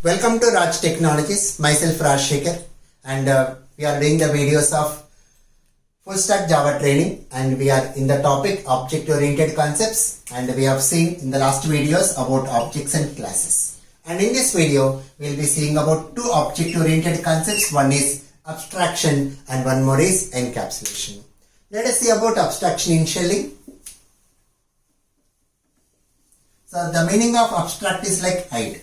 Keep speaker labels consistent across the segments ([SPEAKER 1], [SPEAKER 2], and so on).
[SPEAKER 1] Welcome to Raj Technologies. Myself Raj Shekhar, and we are doing the videos of full stack Java training, and we are in the topic object oriented concepts, and we have seen in the last videos about objects and classes. And in this video we will be seeing about two object oriented concepts. One is abstraction and one more is encapsulation. Let us see about abstraction initially. So the meaning of abstract is like hide.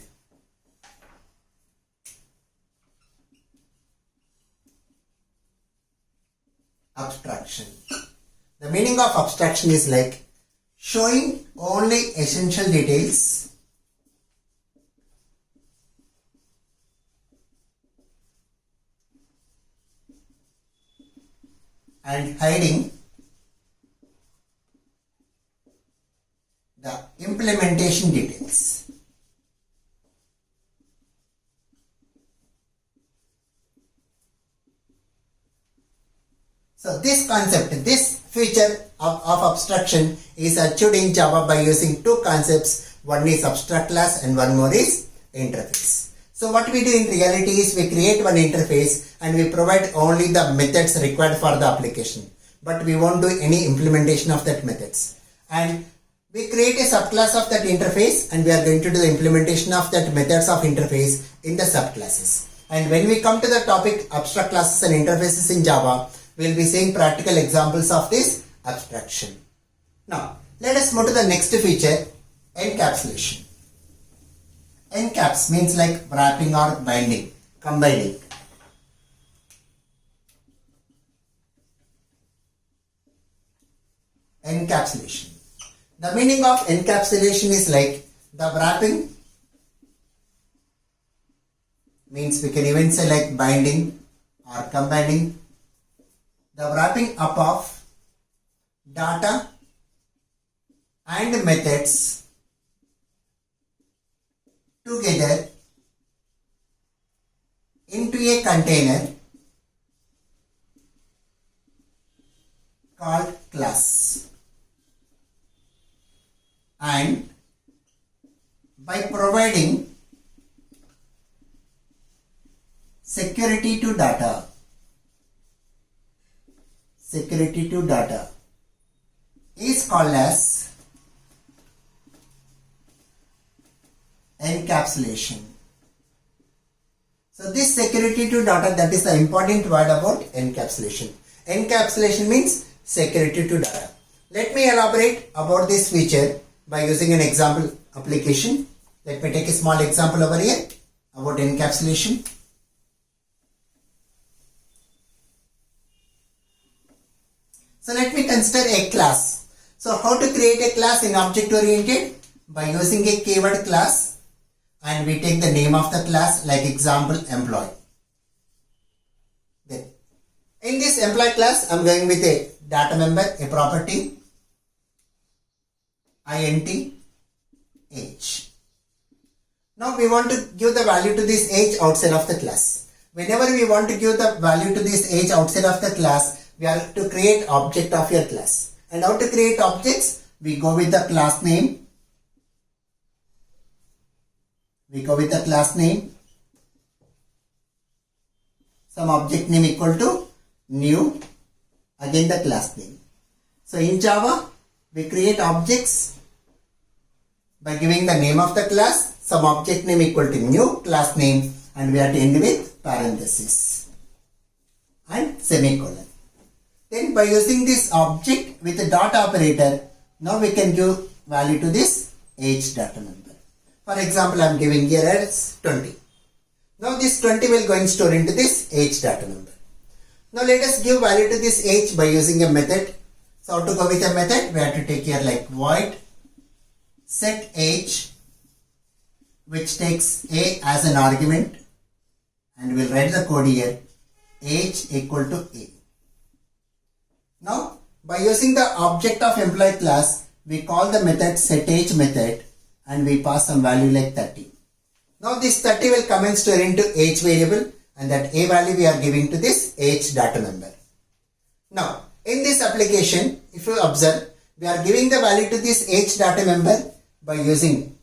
[SPEAKER 1] Abstraction. The meaning of abstraction is like showing only essential details and hiding the implementation details. So this concept, this feature of abstraction is achieved in Java by using two concepts. One is abstract class and one more is interface. So what we do in reality is we create one interface and we provide only the methods required for the application. But we won't do any implementation of that methods. And we create a subclass of that interface and we are going to do the implementation of that methods of interface in the subclasses. And when we come to the topic abstract classes and interfaces in Java, we will be seeing practical examples of this abstraction. Now, let us move to the next feature, encapsulation. Encaps means like wrapping or binding, combining. Encapsulation. The meaning of encapsulation is like the wrapping, means we can even say like binding or combining. The wrapping up of data and methods together into a container called class, and by providing security to data is called as encapsulation. So this security to data, that is the important word about encapsulation. Encapsulation means security to data. Let me elaborate about this feature by using an example application. Let me take a small example over here about encapsulation. So let me consider a class. So how to create a class in object oriented? By using a keyword class, and we take the name of the class, like example employee. Then in this employee class, I am going with a data member, a property, int age. Now we want to give the value to this age outside of the class. Whenever we want to give the value to this age outside of the class, we are to create object of your class. And how to create objects? We go with the class name. Some object name equal to new, again the class name. So in Java, we create objects by giving the name of the class, some object name equal to new, class name, and we have to end with parenthesis and semicolon. Then by using this object with a dot operator, now we can give value to this age data member. For example, I am giving here as 20. Now this 20 will go and store into this age data member. Now let us give value to this age by using a method. So how to go with a method? We have to take here like void set age, which takes a as an argument, and we'll write the code here, age equal to a. Now, by using the object of employee class, we call the method setAge method and we pass some value like 30. Now this 30 will come and store into age variable, and that a value we are giving to this age data member. Now, in this application, if you observe, we are giving the value to this age data member by using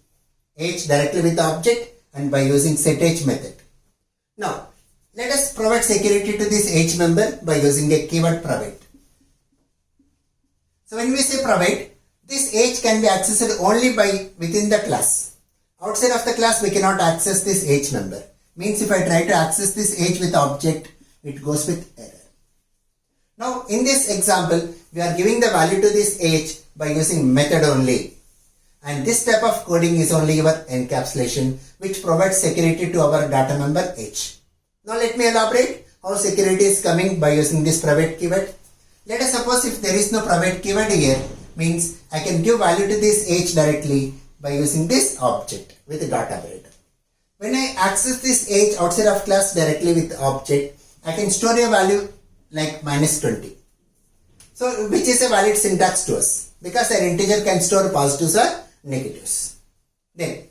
[SPEAKER 1] age directly with the object, and by using setH method. Now, let us provide security to this H member by using a keyword provide. So when we say provide, this H can be accessed only by within the class. Outside of the class, we cannot access this H member. Means if I try to access this H with object, it goes with error. Now in this example, we are giving the value to this H by using method only. And this type of coding is only your encapsulation, which provides security to our data member H. Now let me elaborate how security is coming by using this private keyword. Let us suppose if there is no private keyword here, means I can give value to this H directly by using this object with the dot operator. When I access this H outside of class directly with object, I can store a value like -20. So which is a valid syntax to us, because an integer can store positives or negatives. Then,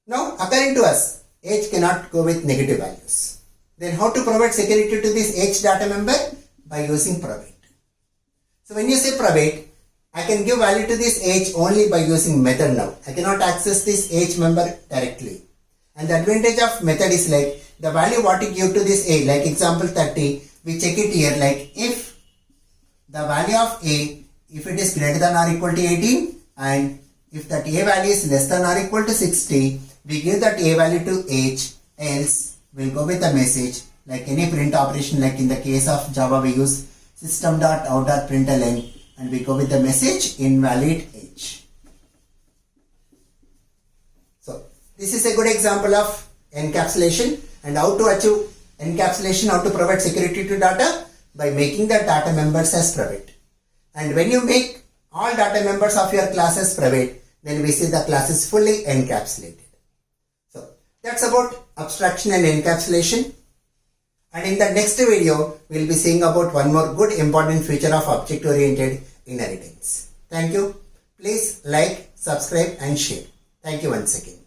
[SPEAKER 1] now according to us, H cannot go with negative values. Then how to provide security to this H data member? By using provide. So when you say provide, I can give value to this H only by using method now. I cannot access this H member directly. And the advantage of method is like the value what you give to this A, like example 30, we check it here like if the value of A, if it is greater than or equal to 18 and if that A value is less than or equal to 60, we give that A value to H, else we'll go with a message like any print operation, like in the case of Java we use system.out.println and we go with the message invalid H. So this is a good example of encapsulation and how to achieve encapsulation, how to provide security to data by making the data members as private. And when you make all data members of your class as private, then we see the class is fully encapsulated. So that's about abstraction and encapsulation. And in the next video, we will be seeing about one more good important feature of object-oriented inheritance. Thank you. Please like, subscribe and share. Thank you once again.